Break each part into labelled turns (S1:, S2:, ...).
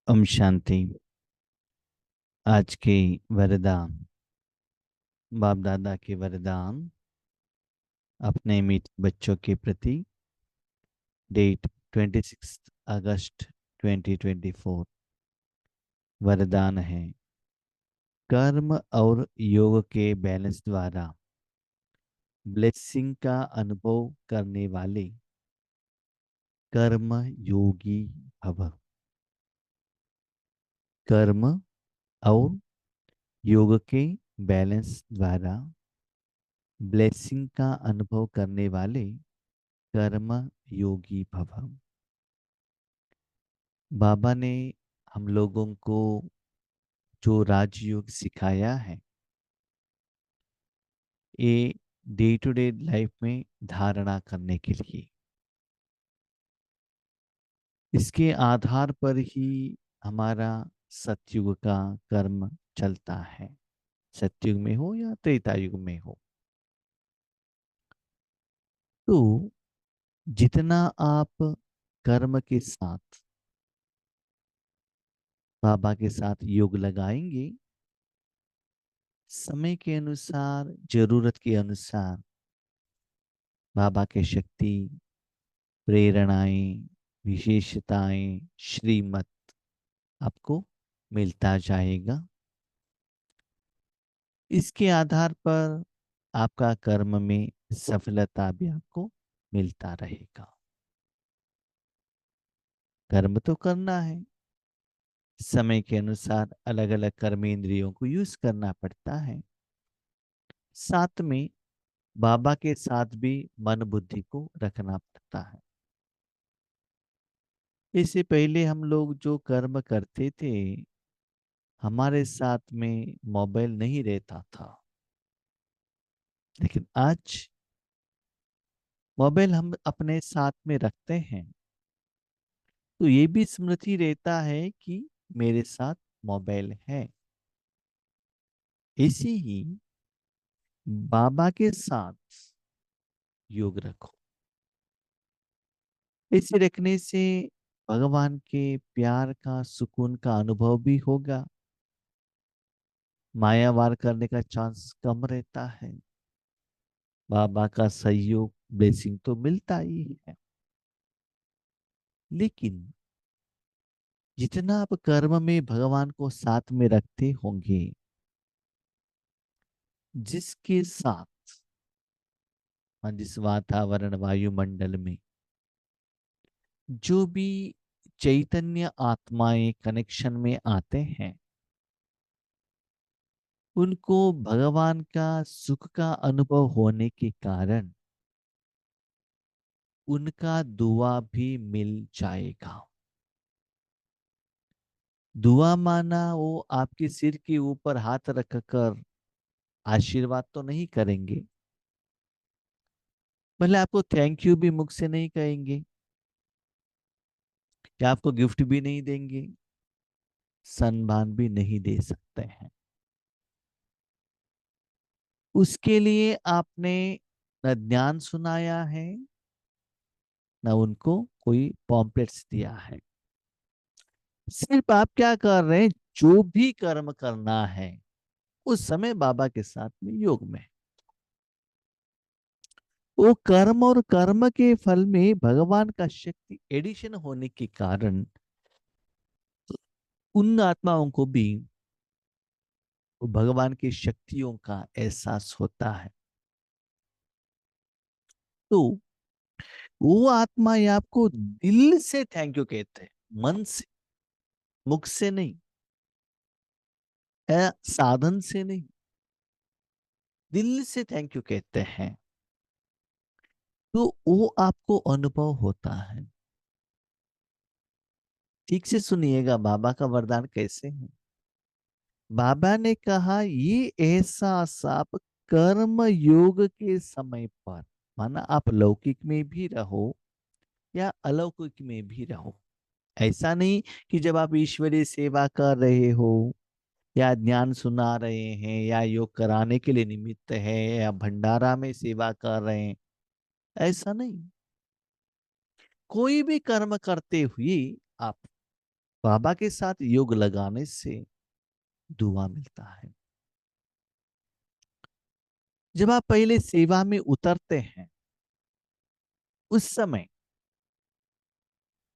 S1: ओम शांति। आज के वरदान, बाप दादा के वरदान अपने मीठे बच्चों के प्रति। डेट 26 अगस्त 2024। वरदान है, कर्म और योग के बैलेंस द्वारा ब्लेसिंग का अनुभव करने वाले कर्म योगी भव। कर्म और योग के बैलेंस द्वारा ब्लेसिंग का अनुभव करने वाले कर्म योगी भव। बाबा ने हम लोगों को जो राजयोग सिखाया है, ये डे टू डे लाइफ में धारणा करने के लिए, इसके आधार पर ही हमारा सतयुग का कर्म चलता है। सतयुग में हो या त्रेता युग में हो, तो जितना आप कर्म के साथ बाबा के साथ योग लगाएंगे, समय के अनुसार, जरूरत के अनुसार बाबा के शक्ति, प्रेरणाएं, विशेषताएं, श्रीमत आपको मिलता जाएगा। इसके आधार पर आपका कर्म में सफलता भी आपको मिलता रहेगा। कर्म तो करना है, समय के अनुसार अलग अलग कर्मेंद्रियों को यूज करना पड़ता है। साथ में बाबा के साथ भी मन बुद्धि को रखना पड़ता है। इससे पहले हम लोग जो कर्म करते थे, हमारे साथ में मोबाइल नहीं रहता था, लेकिन आज मोबाइल हम अपने साथ में रखते हैं, तो ये भी स्मृति रहता है कि मेरे साथ मोबाइल है। ऐसे ही बाबा के साथ योग रखो। इसे रखने से भगवान के प्यार का, सुकून का अनुभव भी होगा। माया वार करने का चांस कम रहता है। बाबा का सहयोग, ब्लेसिंग तो मिलता ही है, लेकिन जितना आप कर्म में भगवान को साथ में रखते होंगे, जिसके साथ जिस वातावरण वायुमंडल में जो भी चैतन्य आत्माएं कनेक्शन में आते हैं, उनको भगवान का सुख का अनुभव होने के कारण उनका दुआ भी मिल जाएगा। दुआ माना वो आपके सिर के ऊपर हाथ रखकर आशीर्वाद तो नहीं करेंगे, भले आपको थैंक यू भी मुख से नहीं कहेंगे, या आपको गिफ्ट भी नहीं देंगे, सम्मान भी नहीं दे सकते हैं। उसके लिए आपने न ज्ञान सुनाया है, न उनको कोई पॉम्पलेट्स दिया है। सिर्फ आप क्या कर रहे हैं, जो भी कर्म करना है उस समय बाबा के साथ में योग में, वो कर्म और कर्म के फल में भगवान का शक्ति एडिशन होने के कारण उन आत्माओं को भी वो भगवान की शक्तियों का एहसास होता है। तो वो आत्मा ये आपको दिल से थैंक यू कहते हैं, मन से, मुख से नहीं, साधन से नहीं, दिल से थैंक यू कहते हैं। तो वो आपको अनुभव होता है। ठीक से सुनिएगा बाबा का वरदान कैसे है। बाबा ने कहा, ये एहसास आप कर्म योग के समय पर, माना आप लौकिक में भी रहो या अलौकिक में भी रहो, ऐसा नहीं कि जब आप ईश्वरीय सेवा कर रहे हो या ज्ञान सुना रहे हैं या योग कराने के लिए निमित्त है या भंडारा में सेवा कर रहे हैं, ऐसा नहीं। कोई भी कर्म करते हुए आप बाबा के साथ योग लगाने से दुआ मिलता है। जब आप पहले सेवा में उतरते हैं, उस समय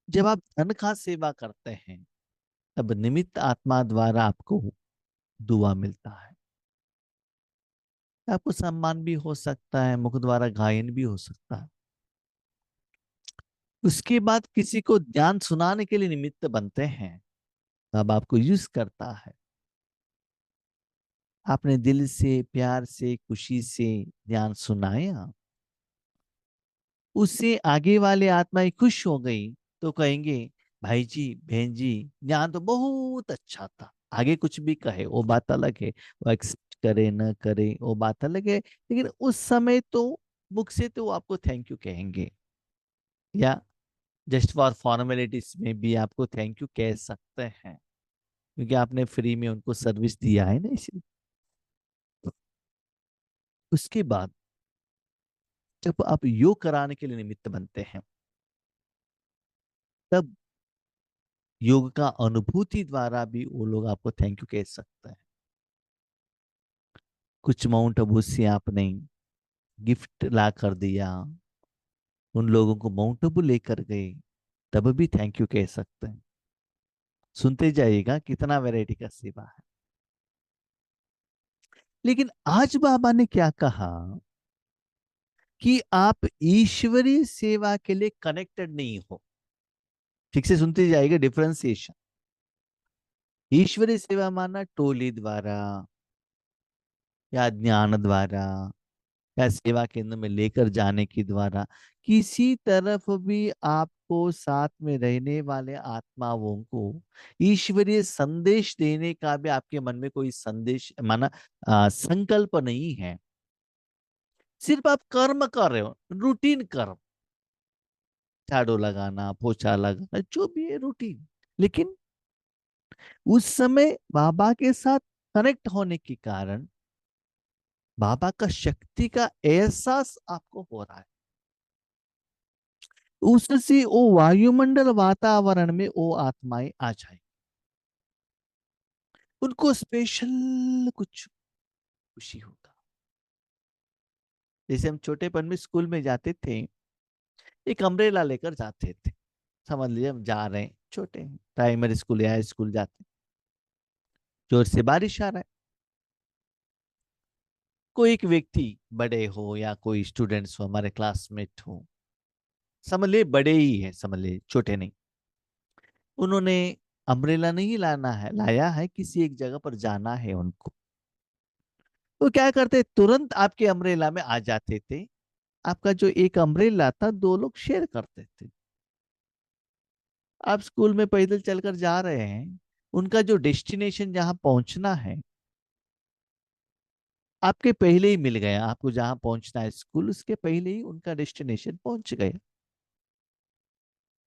S1: जब आप धन का सेवा करते हैं, तब निमित्त आत्मा द्वारा आपको दुआ मिलता है। आपको सम्मान भी हो सकता है, मुख द्वारा गायन भी हो सकता है। उसके बाद किसी को ज्ञान सुनाने के लिए निमित्त बनते हैं, तब आपको यूज करता है। आपने दिल से, प्यार से, खुशी से ज्ञान सुनाया, उससे आगे वाले आत्माएं खुश हो गई, तो कहेंगे भाई जी, बहन जी, ज्ञान तो बहुत अच्छा था। आगे कुछ भी कहे वो बात अलग है, वो एक्सेप्ट करे न करे वो बात अलग है, लेकिन उस समय तो मुख से तो वो आपको थैंक यू कहेंगे, या जस्ट फॉर फॉर्मेलिटीज में भी आपको थैंक यू कह सकते हैं, क्योंकि आपने फ्री में उनको सर्विस दिया है ना, इसलिए। उसके बाद जब आप योग कराने के लिए निमित्त बनते हैं, तब योग का अनुभूति द्वारा भी वो लोग आपको थैंक यू कह सकते हैं। कुछ माउंट आबू से आपने गिफ्ट ला कर दिया, उन लोगों को माउंट आबू लेकर गए, तब भी थैंक यू कह सकते हैं। सुनते जाइएगा कितना वैरायटी का सेवा है। लेकिन आज बाबा ने क्या कहा कि आप ईश्वरीय सेवा के लिए कनेक्टेड नहीं हो। ठीक से सुनते जाइएगा डिफरेंशिएशन। ईश्वरीय सेवा माना टोली द्वारा, या ज्ञान द्वारा, या सेवा केंद्र में लेकर जाने के द्वारा, किसी तरफ भी आपको साथ में रहने वाले आत्माओं को ईश्वरीय संदेश देने का भी आपके मन में कोई संदेश माना संकल्प नहीं है। सिर्फ आप कर्म कर रहे हो, रूटीन कर्म, झाड़ू लगाना, पोछा लगाना, जो भी है रूटीन। लेकिन उस समय बाबा के साथ कनेक्ट होने के कारण बाबा का शक्ति का एहसास आपको हो रहा है। उससे वो वायुमंडल वातावरण में वो आत्माएं आ जाए, उनको स्पेशल कुछ खुशी होगा। जैसे हम छोटेपन में स्कूल में जाते थे, एक अम्ब्रेला लेकर जाते थे। समझ लीजिए हम जा रहे हैं, छोटे हैं, प्राइमरी स्कूल या हाई स्कूल जाते, जोर से बारिश आ रहा है, कोई एक व्यक्ति, बड़े हो या कोई स्टूडेंट्स हो, हमारे क्लासमेट हो, समझ लिए बड़े ही है, समझ लिए छोटे नहीं, उन्होंने अम्ब्रेला नहीं लाना है, लाया है किसी एक जगह पर जाना है उनको, तो क्या करते, तुरंत आपके अम्ब्रेला में आ जाते थे। आपका जो एक अम्ब्रेला था, दो लोग शेयर करते थे। आप स्कूल में पैदल चलकर जा रहे हैं, उनका जो डेस्टिनेशन जहां पहुंचना है, आपके पहले ही मिल गया। आपको जहां पहुंचना है स्कूल, उसके पहले ही उनका डेस्टिनेशन पहुंच गया,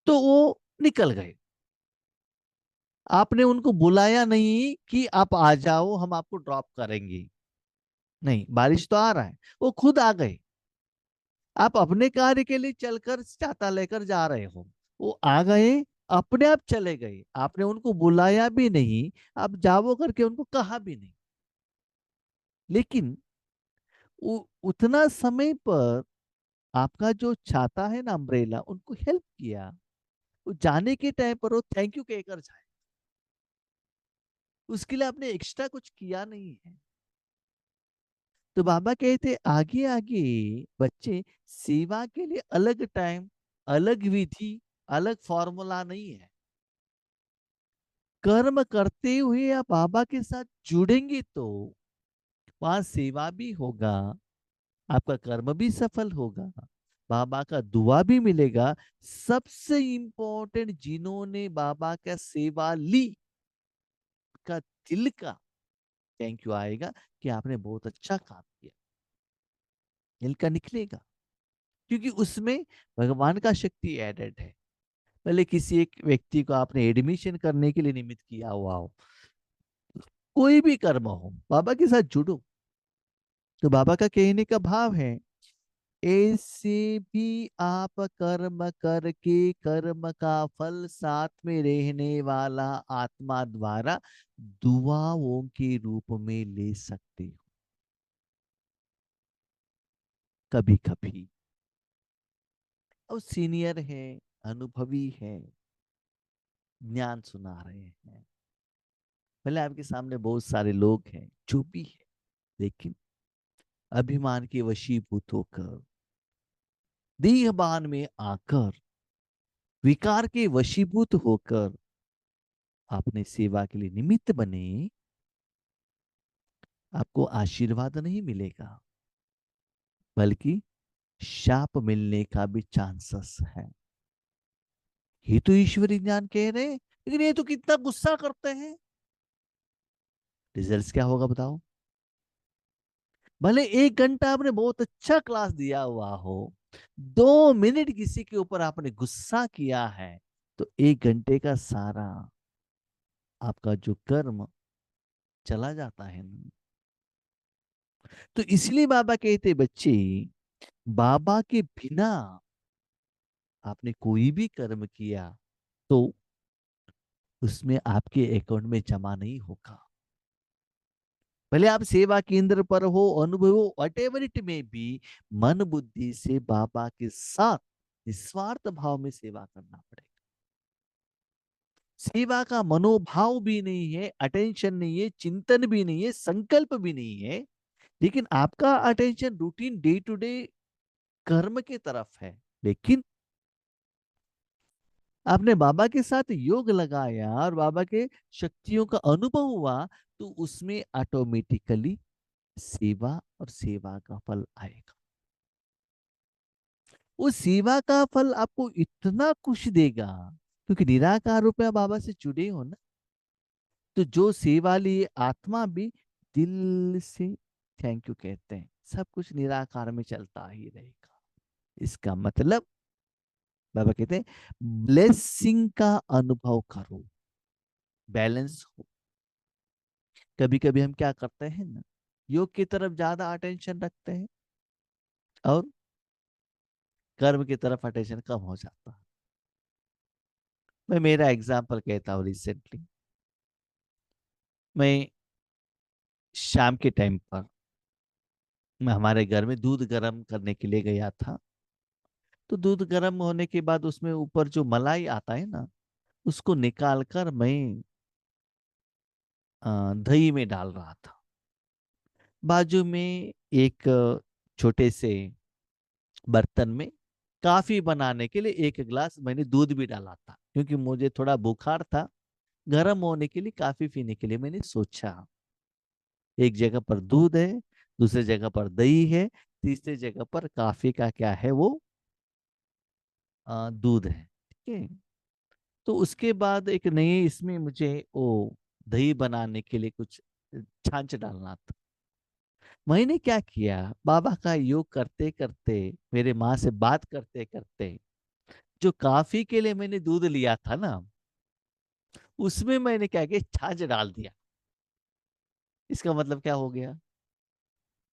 S1: तो वो निकल गए। आपने उनको बुलाया नहीं कि आप आ जाओ, हम आपको ड्रॉप करेंगे, नहीं, बारिश तो आ रहा है, वो खुद आ गए। आप अपने कार्य के लिए चलकर छाता लेकर जा रहे हो, वो आ गए, अपने आप चले गए, आपने उनको बुलाया भी नहीं, आप जाओ करके उनको कहा भी नहीं। लेकिन उतना समय पर आपका जो छाता है ना, अम्ब्रेला, उनको हेल्प किया। वो जाने के टाइम पर वो थैंक यू कहकर जाए, उसके लिए आपने एक्स्ट्रा कुछ किया नहीं है। तो बाबा कहते आगे आगे बच्चे, सेवा के लिए अलग टाइम, अलग विधि, अलग फॉर्मूला नहीं है। कर्म करते हुए आप बाबा के साथ जुड़ेंगे तो वहां सेवा भी होगा, आपका कर्म भी सफल होगा, बाबा का दुआ भी मिलेगा। सबसे इंपॉर्टेंट, जिन्होंने बाबा का सेवा ली, का दिल का थैंक यू आएगा कि आपने बहुत अच्छा काम किया, दिल का निकलेगा, क्योंकि उसमें भगवान का शक्ति एडेड है। पहले किसी एक व्यक्ति को आपने एडमिशन करने के लिए निमित्त किया हुआ हो, कोई भी कर्म हो, बाबा के साथ जुड़ो। तो बाबा का कहने का भाव है, ऐसे भी आप कर्म करके कर्म का फल साथ में रहने वाला आत्मा द्वारा दुआओं के रूप में ले सकते हो कभी कभी। और सीनियर है, अनुभवी है, ज्ञान सुना रहे हैं, भले आपके सामने बहुत सारे लोग हैं जो भी है, लेकिन अभिमान के वशीभूत होकर, देहभान में आकर, विकार के वशीभूत होकर आपने सेवा के लिए निमित्त बने, आपको आशीर्वाद नहीं मिलेगा, बल्कि शाप मिलने का भी चांसेस है। ये तो ईश्वरी ज्ञान कह रहे हैं, लेकिन ये तो कितना गुस्सा करते हैं। रिजल्ट्स क्या होगा बताओ? भले 1 घंटा आपने बहुत अच्छा क्लास दिया हुआ हो, 2 मिनट किसी के ऊपर आपने गुस्सा किया है, तो 1 घंटे का सारा आपका जो कर्म चला जाता है ना। तो इसलिए बाबा कहते बच्चे, बाबा के बिना आपने कोई भी कर्म किया तो उसमें आपके अकाउंट में जमा नहीं होगा। भले आप सेवा केंद्र पर हो, अनुभव हो, वट एवर इट में भी, मन बुद्धि से बाबा के साथ निस्वार्थ भाव में सेवा करना पड़ेगा। सेवा का मनोभाव भी नहीं है, अटेंशन नहीं है, चिंतन भी नहीं है, संकल्प भी नहीं है, लेकिन आपका attention routine day to day कर्म की तरफ है। लेकिन आपने बाबा के साथ योग लगाया और बाबा के शक्तियों का अनुभव हुआ, तो उसमें ऑटोमेटिकली सेवा और सेवा का फल आएगा। वो सेवा का फल आपको इतना खुश देगा, क्योंकि निराकार रूप में आप बाबा से जुड़े हो ना। तो जो सेवा लिए आत्मा भी दिल से थैंक यू कहते हैं। सब कुछ निराकार में चलता ही रहेगा। इसका मतलब बाबा कहते हैं ब्लेसिंग का अनुभव करो, बैलेंस हो। कभी कभी हम क्या करते हैं ना, योग की तरफ ज्यादा अटेंशन रखते हैं और कर्म की तरफ अटेंशन कम हो जाता है। मैं मेरा एग्जांपल कहता हूँ। रिसेंटली मैं शाम के टाइम पर मैं हमारे घर में दूध गर्म करने के लिए गया था। तो दूध गर्म होने के बाद उसमें ऊपर जो मलाई आता है ना, उसको निकाल कर मैं दही में डाल रहा था। बाजू में एक छोटे से बर्तन में काफी बनाने के लिए 1 गिलास मैंने दूध भी डाला था, क्योंकि मुझे थोड़ा बुखार था। गर्म होने के लिए काफी पीने के लिए मैंने सोचा। एक जगह पर दूध है, दूसरी जगह पर दही है, तीसरी जगह पर काफी का क्या है वो दूध है। ठीक है। तो उसके बाद एक नए इसमें मुझे वो दही बनाने के लिए कुछ छाछ डालना था। मैंने क्या किया, बाबा का योग करते करते, मेरे माँ से बात करते करते, जो काफी के लिए मैंने दूध लिया था ना, उसमें मैंने क्या किया, छाछ डाल दिया। इसका मतलब क्या हो गया,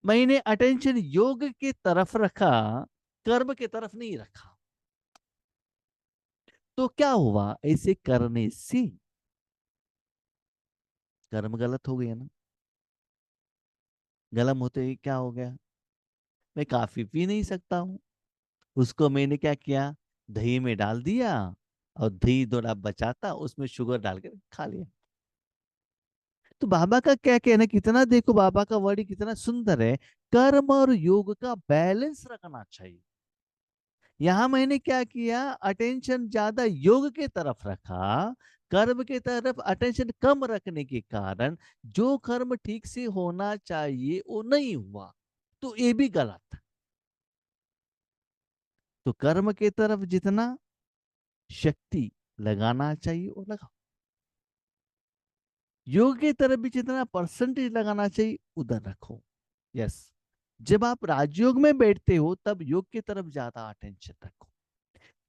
S1: मैंने अटेंशन योग की तरफ रखा, कर्म की तरफ नहीं रखा। तो क्या हुआ, ऐसे करने से कर्म गलत हो गया ना। गलत होते ही क्या हो गया, मैं काफी पी नहीं सकता हूँ। उसको मैंने क्या किया, दही में डाल दिया, और दही थोड़ा बचाता, उसमें शुगर डाल के खा लिया। तो बाबा का क्या कहना, कितना देखो बाबा का वर्ड कितना सुंदर है। कर्म और योग का बैलेंस रखना चाहिए। यहां मैंने क्या किया, अटेंशन ज्यादा योग के तरफ रखा, कर्म के तरफ अटेंशन कम रखने के कारण जो कर्म ठीक से होना चाहिए वो नहीं हुआ। तो ये भी गलत। तो कर्म के तरफ जितना शक्ति लगाना चाहिए वो लगाओ, योग की तरफ भी जितना परसेंटेज लगाना चाहिए उधर रखो। यस। जब आप राजयोग में बैठते हो तब योग की तरफ ज्यादा अटेंशन रखो,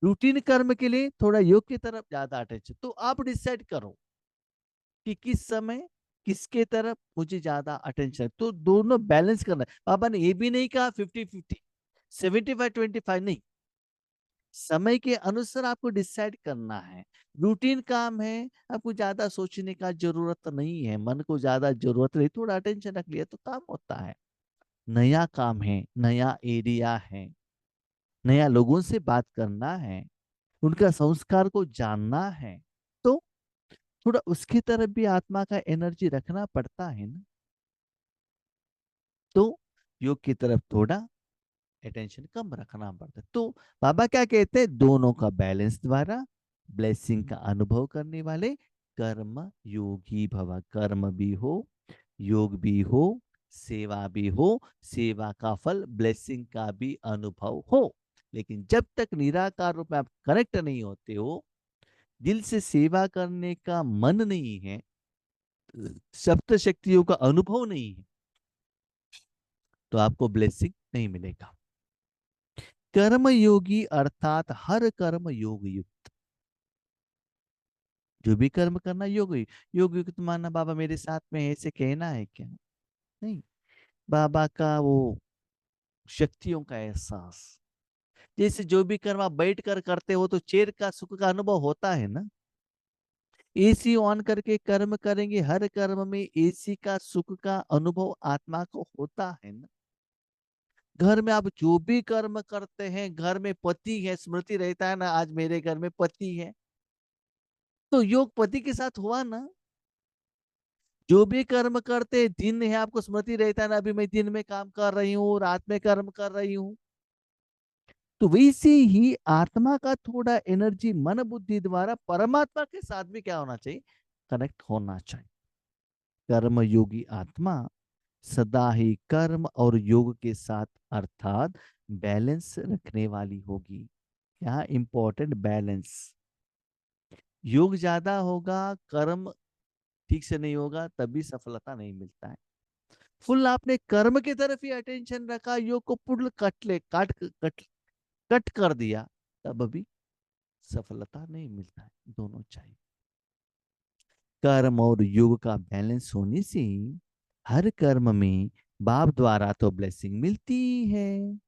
S1: रूटीन कर्म के लिए थोड़ा योग की तरफ ज्यादा अटेंशन। तो आप डिसाइड करो कि किस समय किसके तरफ मुझे ज्यादा अटेंशन, तो दोनों बैलेंस करना है। पापा ने ये भी नहीं कहा 50-50, 75-25 नहीं, समय के अनुसार आपको डिसाइड करना है। रूटीन काम है, आपको ज्यादा सोचने का जरूरत नहीं है, मन को ज्यादा जरूरत नहीं, थोड़ा अटेंशन रख लिया तो काम होता है। नया काम है, नया एरिया है, नया लोगों से बात करना है, उनका संस्कार को जानना है, तो थोड़ा उसकी तरफ भी आत्मा का एनर्जी रखना पड़ता है ना। तो योग की तरफ थोड़ा अटेंशन कम रखना पड़ता है। तो बाबा क्या कहते हैं, दोनों का बैलेंस द्वारा ब्लेसिंग का अनुभव करने वाले कर्म योगी भव। कर्म भी हो, योग भी हो, सेवा भी हो, सेवा का फल ब्लेसिंग का भी अनुभव हो। लेकिन जब तक निराकार रूप में आप कनेक्ट नहीं होते हो, दिल से सेवा करने का मन नहीं है, सप्त शक्तियों का अनुभव नहीं है, तो आपको ब्लेसिंग नहीं मिलेगा। कर्म योगी अर्थात हर कर्म योग युक्त। जो भी कर्म करना योग योग युक्त मानना बाबा मेरे साथ में है ऐसे कहना है क्या? नहीं, बाबा का वो शक्तियों का एहसास। जैसे जो भी कर्म आप बैठ कर करते हो तो चेयर का सुख का अनुभव होता है ना। एसी ऑन करके कर्म करेंगे, हर कर्म में एसी का सुख का अनुभव आत्मा को होता है ना। घर में आप जो भी कर्म करते हैं, घर में पति है, स्मृति रहता है ना, आज मेरे घर में पति है, तो योग पति के साथ हुआ ना। जो भी कर्म करते, दिन है, आपको स्मृति रहता है ना, अभी मैं दिन में काम कर रही हूँ, रात में कर्म कर रही हूँ। तो वैसे ही आत्मा का थोड़ा एनर्जी मन बुद्धि द्वारा परमात्मा के साथ भी क्या होना चाहिए, कनेक्ट होना चाहिए। कर्म योगी आत्मा सदा ही कर्म और योग के साथ अर्थात बैलेंस रखने वाली होगी। यहाँ इंपॉर्टेंट बैलेंस। योग ज्यादा होगा, कर्म ठीक से नहीं होगा, तभी सफलता नहीं मिलता है। फुल आपने कर्म की तरफ ही अटेंशन रखा, योग को पुल कट कर दिया, तब भी सफलता नहीं मिलता है। दोनों चाहिए। कर्म और योग का बैलेंस होने से हर कर्म में बाप द्वारा तो ब्लेसिंग मिलती ही है,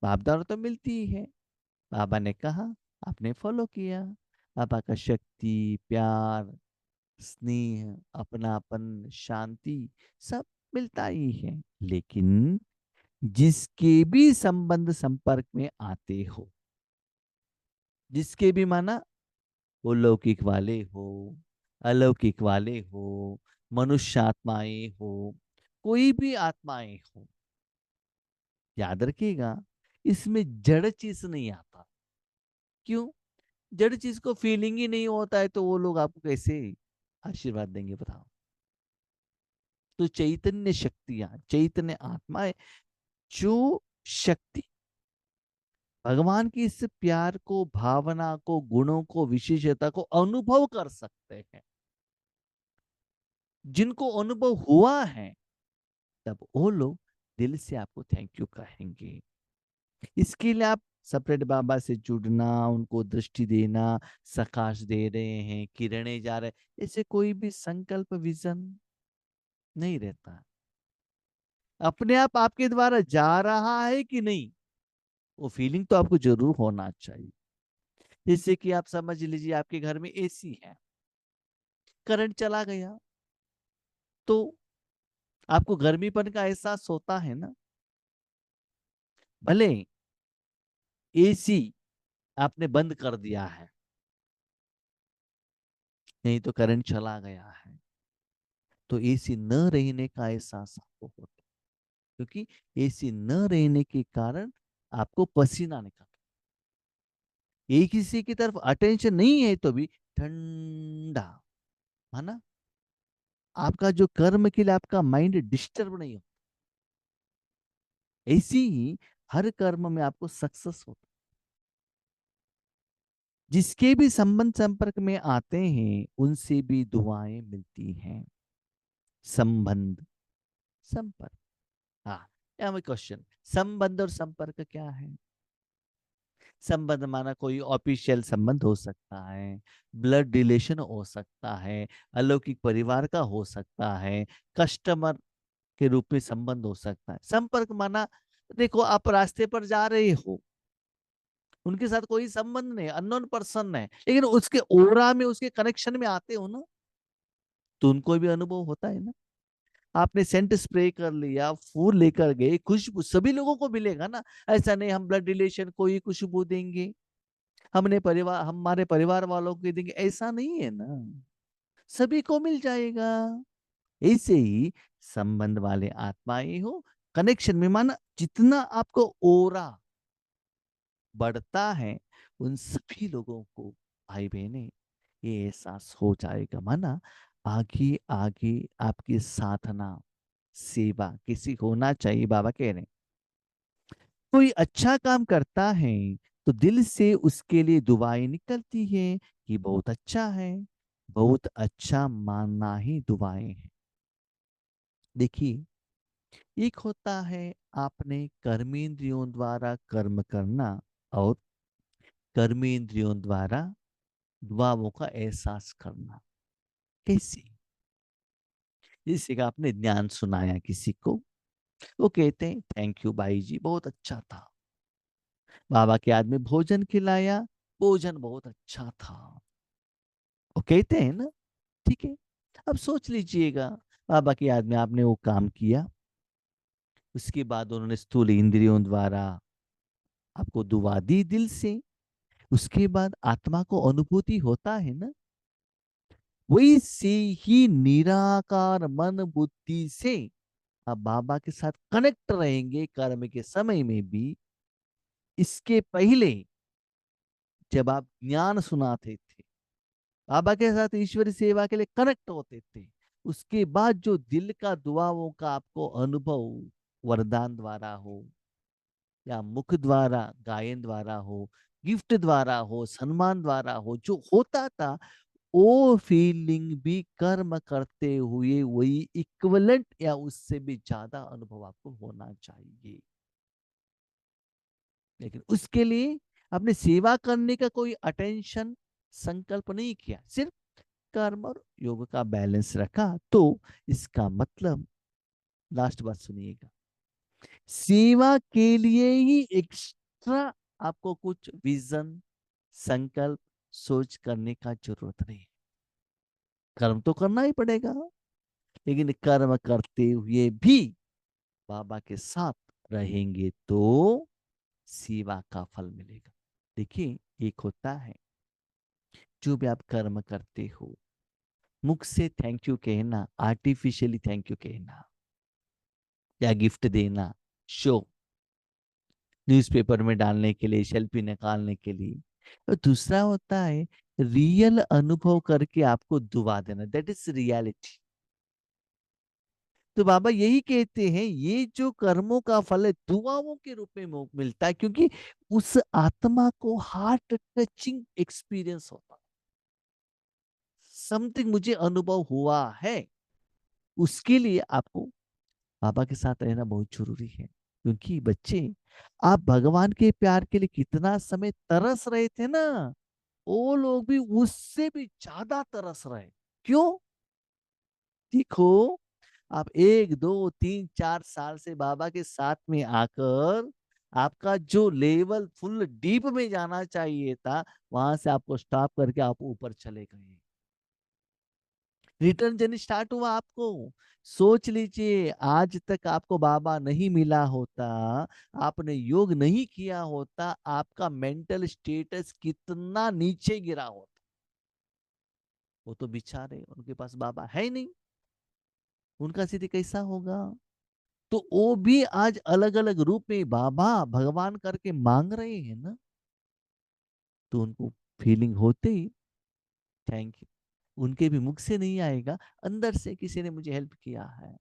S1: बाप द्वारा तो मिलती ही है। बाबा ने कहा, आपने फॉलो किया, बाबा का शक्ति, प्यार, स्नेह, अपनापन, शांति सब मिलता ही है। लेकिन जिसके भी संबंध संपर्क में आते हो, जिसके भी माना, वो लौकिक वाले हो, अलौकिक वाले हो, मनुष्य आत्माएं हो, कोई भी आत्माएं हो, याद रखिएगा, इसमें जड़ चीज नहीं आता। क्यों? जड़ चीज को फीलिंग ही नहीं होता है, तो वो लोग आपको कैसे आशीर्वाद देंगे बताओ। तो चैतन्य शक्तियां, चैतन्य आत्माएं, जो शक्ति भगवान की इस प्यार को, भावना को, गुणों को, विशेषता को अनुभव कर सकते हैं, जिनको अनुभव हुआ है, तब वो लोग दिल से आपको थैंक यू कहेंगे। इसके लिए आप सेपरेट बाबा से जुड़ना, उनको दृष्टि देना, प्रकाश दे रहे हैं, किरणें जा रहे हैं, ऐसे कोई भी संकल्प विजन नहीं रहता। अपने आप आपके द्वारा जा रहा है कि नहीं, वो फीलिंग तो आपको जरूर होना चाहिए। जैसे कि आप समझ लीजिए, आपके घर में एसी है, करंट चला गया, तो आपको गर्मीपन का एहसास होता है ना। भले एसी आपने बंद कर दिया है, नहीं तो करंट चला गया है, तो एसी न रहने का एहसास आपको होता है, क्योंकि एसी न रहने के कारण आपको पसीना निकलता है। एक किसी की तरफ अटेंशन नहीं है तो भी ठंडा, है ना। आपका जो कर्म के लिए आपका माइंड डिस्टर्ब नहीं हो, ऐसी ही हर कर्म में आपको सक्सेस होता। जिसके भी संबंध संपर्क में आते हैं, उनसे भी दुआएं मिलती हैं। संबंध, संपर्क, हाँ, यहाँ क्वेश्चन, संबंध और संपर्क क्या है? संबंध माना कोई ऑफिशियल संबंध हो सकता है, ब्लड रिलेशन हो सकता है, अलौकिक परिवार का हो सकता है, कस्टमर के रूप में संबंध हो सकता है। संपर्क माना देखो आप रास्ते पर जा रहे हो, उनके साथ कोई संबंध नहीं, अननोन पर्सन है, लेकिन उसके ओरा में, उसके कनेक्शन में आते हो ना, तो उनको भी अनुभव होता है ना। आपने सेंट स्प्रे कर लिया, फूल लेकर गए, खुशबू सभी लोगों को मिलेगा ना। ऐसा नहीं हम ब्लड रिलेशन को ही खुशबू देंगे, हमने परिवार, हमारे परिवार वालों को देंगे, ऐसा नहीं है ना, सभी को मिल जाएगा। ऐसे ही संबंध वाले आत्माएं हो, कनेक्शन में, माना जितना आपको ओरा बढ़ता है, उन सभी लोगों को, भाई बहने, ये एहसास हो जाएगा। माना आगे आगे आपकी साधना सेवा किसी होना चाहिए। बाबा कह रहे हैं कोई अच्छा काम करता है तो दिल से उसके लिए दुआएं निकलती है कि बहुत अच्छा है, बहुत अच्छा मानना ही दुआएं हैं। देखिए, एक होता है आपने कर्मेंद्रियों द्वारा कर्म करना, और कर्मेंद्रियों द्वारा दुआओं का एहसास करना। कैसे? जैसे कि आपने ज्ञान सुनाया किसी को, वो कहते हैं थैंक यू भाई जी, बहुत अच्छा था। बाबा के याद में भोजन खिलाया, भोजन बहुत अच्छा था, वो कहते हैं ना। ठीक है, अब सोच लीजिएगा, बाबा की याद में आपने वो काम किया, उसके बाद उन्होंने स्थूल इंद्रियों द्वारा आपको दुआ दी दिल से, उसके बाद आत्मा को अनुभूति होता है ना, वैसे ही निराकार मन बुद्धि से आप बाबा के साथ कनेक्ट रहेंगे कर्म के समय में भी। इसके पहले जब आप ज्ञान सुनाते थे, बाबा के साथ ईश्वरी सेवा के लिए कनेक्ट होते थे, उसके बाद जो दिल का दुआओं का आपको अनुभव, वरदान द्वारा हो या मुख द्वारा, गायन द्वारा हो, गिफ्ट द्वारा हो, सम्मान द्वारा हो, जो होता था, वो फीलिंग भी कर्म करते हुए वही इक्विवेलेंट या उससे भी ज्यादा अनुभव आपको होना चाहिए। लेकिन उसके लिए आपने सेवा करने का कोई अटेंशन संकल्प नहीं किया, सिर्फ कर्म और योग का बैलेंस रखा, तो इसका मतलब, लास्ट बात सुनिएगा, सेवा के लिए ही एक्स्ट्रा आपको कुछ विजन, संकल्प, सोच करने का जरूरत नहीं। कर्म तो करना ही पड़ेगा, लेकिन कर्म करते हुए भी बाबा के साथ रहेंगे तो सेवा का फल मिलेगा। देखिए, एक होता है जो भी आप कर्म करते हो, मुख से थैंक यू कहना, आर्टिफिशियली थैंक यू कहना या गिफ्ट देना, शो, न्यूज़पेपर में डालने के लिए, सेल्फी निकालने के लिए, और दूसरा होता है रियल अनुभव करके आपको दुआ देना, दैट इज रियलिटी। तो बाबा यही कहते हैं ये जो कर्मों का फल है दुआओं के रूप में मिलता है, क्योंकि उस आत्मा को हार्ट टचिंग एक्सपीरियंस होता है, समथिंग मुझे अनुभव हुआ है। उसके लिए आपको बाबा के साथ रहना बहुत जरूरी है, क्योंकि बच्चे, आप भगवान के प्यार के लिए कितना समय तरस रहे थे ना, वो लोग भी उससे भी ज्यादा तरस रहे। क्यों? देखो, आप 1 2 3 4 साल से बाबा के साथ में आकर आपका जो लेवल फुल डीप में जाना चाहिए था, वहां से आपको स्टॉप करके आप ऊपर चले गए, रिटर्न जर्नी स्टार्ट हुआ आपको। सोच लीजिए, आज तक आपको बाबा नहीं मिला होता, आपने योग नहीं किया होता, आपका मेंटल स्टेटस कितना नीचे गिरा होता। वो तो बेचारे, उनके पास बाबा है ही नहीं, उनका स्थिति कैसा होगा। तो वो भी आज अलग अलग रूप में बाबा भगवान करके मांग रहे हैं ना, तो उनको फीलिंग होते ही थैंक यू, उनके भी मुख से नहीं आएगा, अंदर से किसी ने मुझे हेल्प किया है,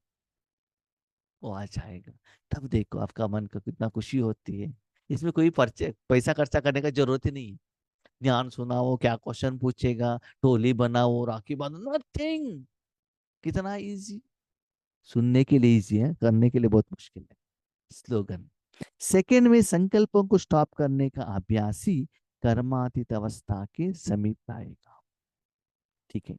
S1: वो आ जाएगा। तब देखो आपका मन को कितना खुशी होती है। इसमें कोई पैसा खर्चा करने का जरूरत ही नहीं है। ध्यान सुनाओ, क्या क्वेश्चन पूछेगा, टोली बनाओ, राखी बांधो, नथिंग। कितना इजी, सुनने के लिए इजी है, करने के लिए बहुत मुश्किल है। स्लोगन, सेकेंड में संकल्पों को स्टॉप करने का अभ्यासी कर्मातीत अवस्था के समीप आएगा। ठीक है,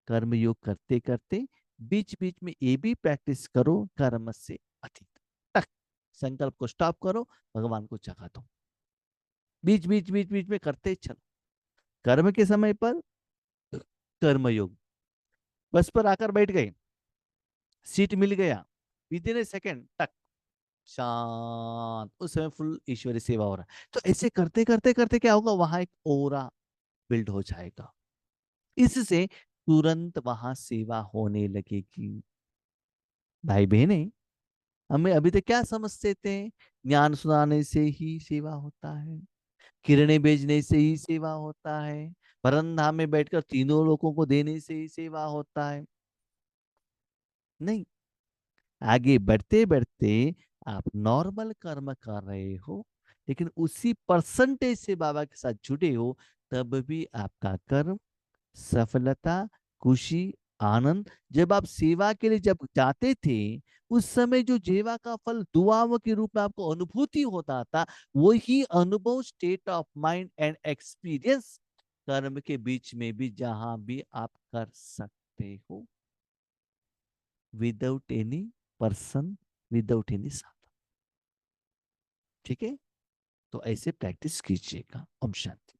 S1: कर्म योग करते करते बीच बीच में ये भी प्रैक्टिस करो कर्म से अतीत तक, संकल्प को स्टॉप करो, भगवान को जगा दो, बीच बीच बीच बीच में करते चलो। कर्म के समय पर कर्मयोग, बस पर आकर बैठ गए, सीट मिल गया, विद इन ए सेकेंड टक, शांत, उस समय फुल ईश्वरी सेवा हो रहा है। तो ऐसे करते करते करते क्या होगा, वहां एक ओरा बिल्ड हो जाएगा, इससे तुरंत वहां सेवा होने लगेगी। भाई बहने, हमें अभी तक क्या समझते थे, ज्ञान सुनाने से ही सेवा होता है, किरणें भेजने से ही सेवा होता है, परम में बैठकर तीनों लोगों को देने से ही सेवा होता है। नहीं, आगे बढ़ते बढ़ते आप नॉर्मल कर्म कर रहे हो, लेकिन उसी परसेंटेज से बाबा के साथ जुड़े हो, तब भी आपका कर्म सफलता, खुशी, आनंद, जब आप सेवा के लिए जब जाते थे, उस समय जो सेवा का फल दुआओं के रूप में आपको अनुभूति होता था, वही अनुभव, state of mind and experience कर्म के बीच में भी जहां भी आप कर सकते हो, without any person, without any साधन। ठीक है, तो ऐसे प्रैक्टिस कीजिएगा। ओम शांति।